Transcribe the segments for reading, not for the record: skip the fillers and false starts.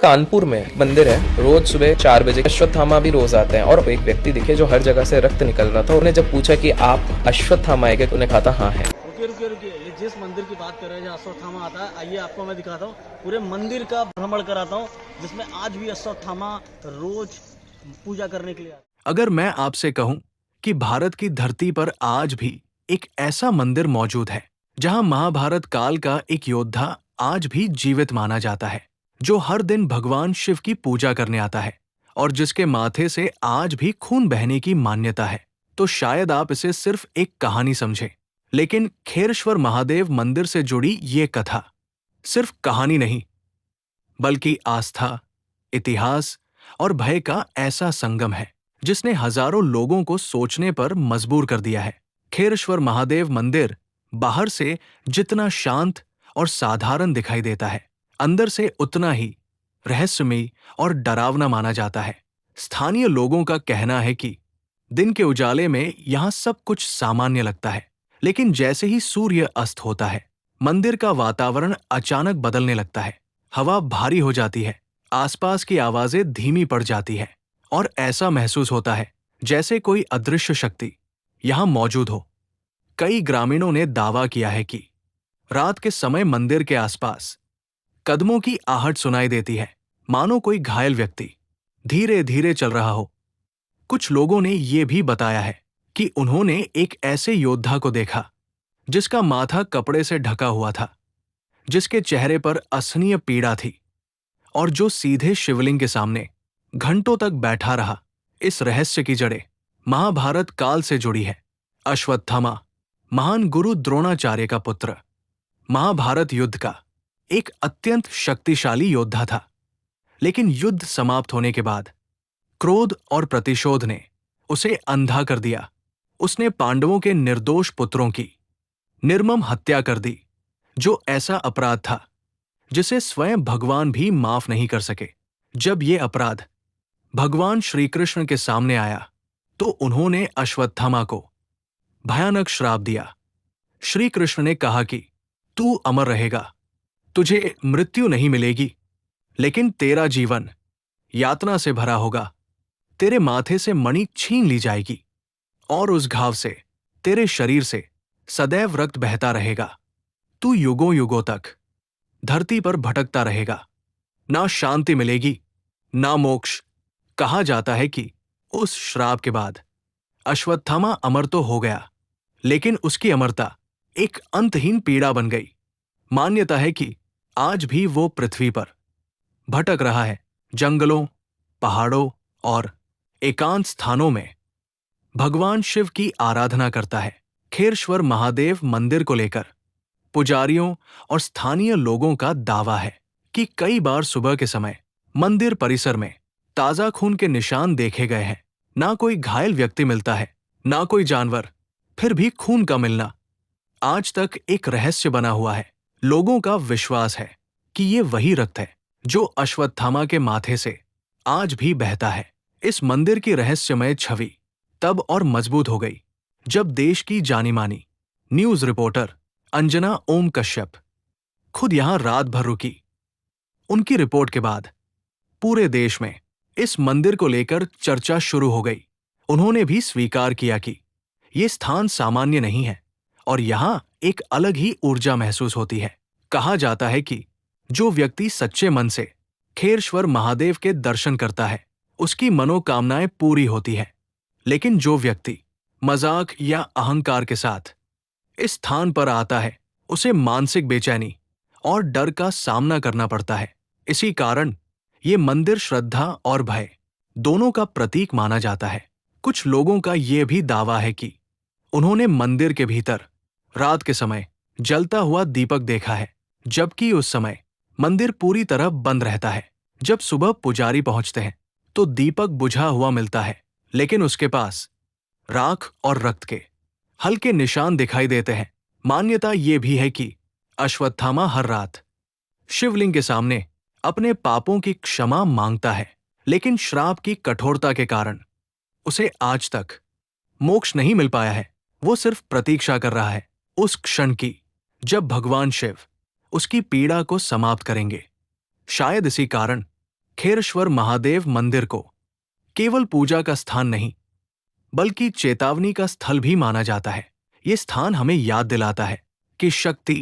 कानपुर में मंदिर है, रोज सुबह 4 बजे अश्वत्थामा भी रोज आते हैं और एक व्यक्ति दिखे जो हर जगह से रक्त निकल रहा था। उन्हें जब पूछा कि आप अश्वत्थामा है क्या, तो उन्हें कहा था हाँ है। रुकिए रुकिए रुकिए, ये जिस मंदिर की बात कर रहे हैं जहाँ अश्वत्थामा आता है, आइए आपको मैं दिखाता हूँ। पूरे मंदिर का भ्रमण कराता हूँ जिसमें आज भी अश्वत्थामा रोज पूजा करने के लिए आता है। अगर मैं आपसे कहूं कि भारत की धरती पर आज भी एक ऐसा मंदिर मौजूद है जहां महाभारत काल का एक योद्धा आज भी जीवित माना जाता है, जो हर दिन भगवान शिव की पूजा करने आता है और जिसके माथे से आज भी खून बहने की मान्यता है, तो शायद आप इसे सिर्फ एक कहानी समझें। लेकिन खेरश्वर महादेव मंदिर से जुड़ी ये कथा सिर्फ कहानी नहीं, बल्कि आस्था, इतिहास और भय का ऐसा संगम है जिसने हजारों लोगों को सोचने पर मजबूर कर दिया है। खेरश्वर महादेव मंदिर बाहर से जितना शांत और साधारण दिखाई देता है, अंदर से उतना ही रहस्यमयी और डरावना माना जाता है। स्थानीय लोगों का कहना है कि दिन के उजाले में यहां सब कुछ सामान्य लगता है, लेकिन जैसे ही सूर्य अस्त होता है, मंदिर का वातावरण अचानक बदलने लगता है। हवा भारी हो जाती है, आसपास की आवाजें धीमी पड़ जाती है और ऐसा महसूस होता है जैसे कोई अदृश्य शक्ति यहां मौजूद हो। कई ग्रामीणों ने दावा किया है कि रात के समय मंदिर के आसपास कदमों की आहट सुनाई देती है, मानो कोई घायल व्यक्ति धीरे धीरे चल रहा हो। कुछ लोगों ने यह भी बताया है कि उन्होंने एक ऐसे योद्धा को देखा जिसका माथा कपड़े से ढका हुआ था, जिसके चेहरे पर असहनीय पीड़ा थी और जो सीधे शिवलिंग के सामने घंटों तक बैठा रहा। इस रहस्य की जड़ें महाभारत काल से जुड़ी है। अश्वत्थामा महान गुरु द्रोणाचार्य का पुत्र, महाभारत युद्ध का एक अत्यंत शक्तिशाली योद्धा था। लेकिन युद्ध समाप्त होने के बाद क्रोध और प्रतिशोध ने उसे अंधा कर दिया। उसने पांडवों के निर्दोष पुत्रों की निर्मम हत्या कर दी, जो ऐसा अपराध था जिसे स्वयं भगवान भी माफ नहीं कर सके। जब ये अपराध भगवान श्री कृष्ण के सामने आया, तो उन्होंने अश्वत्थामा को भयानक श्राप दिया। श्री कृष्ण ने कहा कि तू अमर रहेगा, तुझे मृत्यु नहीं मिलेगी, लेकिन तेरा जीवन यातना से भरा होगा। तेरे माथे से मणि छीन ली जाएगी और उस घाव से, तेरे शरीर से सदैव रक्त बहता रहेगा। तू युगों युगों तक धरती पर भटकता रहेगा, ना शांति मिलेगी ना मोक्ष। कहा जाता है कि उस श्राप के बाद अश्वत्थामा अमर तो हो गया, लेकिन उसकी अमरता एक अंतहीन पीड़ा बन गई। मान्यता है कि आज भी वो पृथ्वी पर भटक रहा है, जंगलों, पहाड़ों और एकांत स्थानों में भगवान शिव की आराधना करता है। खेरश्वर महादेव मंदिर को लेकर पुजारियों और स्थानीय लोगों का दावा है कि कई बार सुबह के समय मंदिर परिसर में ताजा खून के निशान देखे गए हैं। ना कोई घायल व्यक्ति मिलता है, ना कोई जानवर, फिर भी खून का मिलना आज तक एक रहस्य बना हुआ है। लोगों का विश्वास है कि ये वही रक्त है जो अश्वत्थामा के माथे से आज भी बहता है। इस मंदिर की रहस्यमय छवि तब और मजबूत हो गई जब देश की जानी मानी न्यूज रिपोर्टर अंजना ओम कश्यप खुद यहां रात भर रुकी। उनकी रिपोर्ट के बाद पूरे देश में इस मंदिर को लेकर चर्चा शुरू हो गई। उन्होंने भी स्वीकार किया कि यह स्थान सामान्य नहीं है और यहां एक अलग ही ऊर्जा महसूस होती है। कहा जाता है कि जो व्यक्ति सच्चे मन से खेरश्वर महादेव के दर्शन करता है, उसकी मनोकामनाएं पूरी होती है। लेकिन जो व्यक्ति मजाक या अहंकार के साथ इस स्थान पर आता है, उसे मानसिक बेचैनी और डर का सामना करना पड़ता है। इसी कारण ये मंदिर श्रद्धा और भय दोनों का प्रतीक माना जाता है। कुछ लोगों का ये भी दावा है कि उन्होंने मंदिर के भीतर रात के समय जलता हुआ दीपक देखा है, जबकि उस समय मंदिर पूरी तरह बंद रहता है। जब सुबह पुजारी पहुंचते हैं तो दीपक बुझा हुआ मिलता है, लेकिन उसके पास राख और रक्त के हल्के निशान दिखाई देते हैं। मान्यता ये भी है कि अश्वत्थामा हर रात शिवलिंग के सामने अपने पापों की क्षमा मांगता है, लेकिन श्राप की कठोरता के कारण उसे आज तक मोक्ष नहीं मिल पाया है। वो सिर्फ प्रतीक्षा कर रहा है उस क्षण की जब भगवान शिव उसकी पीड़ा को समाप्त करेंगे। शायद इसी कारण खेरेश्वर महादेव मंदिर को केवल पूजा का स्थान नहीं बल्कि चेतावनी का स्थल भी माना जाता है। ये स्थान हमें याद दिलाता है कि शक्ति,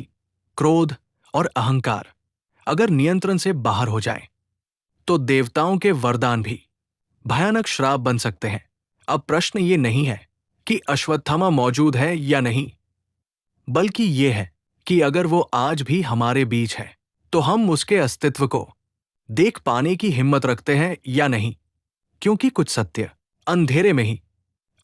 क्रोध और अहंकार अगर नियंत्रण से बाहर हो जाए तो देवताओं के वरदान भी भयानक श्राप बन सकते हैं। अब प्रश्न ये नहीं है कि अश्वत्थामा मौजूद है या नहीं, बल्कि ये है कि अगर वो आज भी हमारे बीच है तो हम उसके अस्तित्व को देख पाने की हिम्मत रखते हैं या नहीं। क्योंकि कुछ सत्य अंधेरे में ही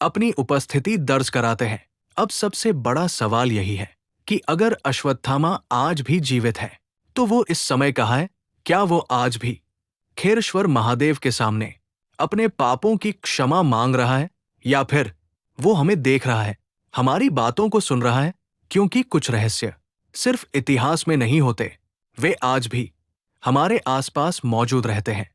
अपनी उपस्थिति दर्ज कराते हैं। अब सबसे बड़ा सवाल यही है कि अगर अश्वत्थामा आज भी जीवित है तो वो इस समय कहाँ है? क्या वो आज भी खेरेश्वर महादेव के सामने अपने पापों की क्षमा मांग रहा है, या फिर वो हमें देख रहा है, हमारी बातों को सुन रहा है? क्योंकि कुछ रहस्य सिर्फ इतिहास में नहीं होते, वे आज भी हमारे आसपास मौजूद रहते हैं।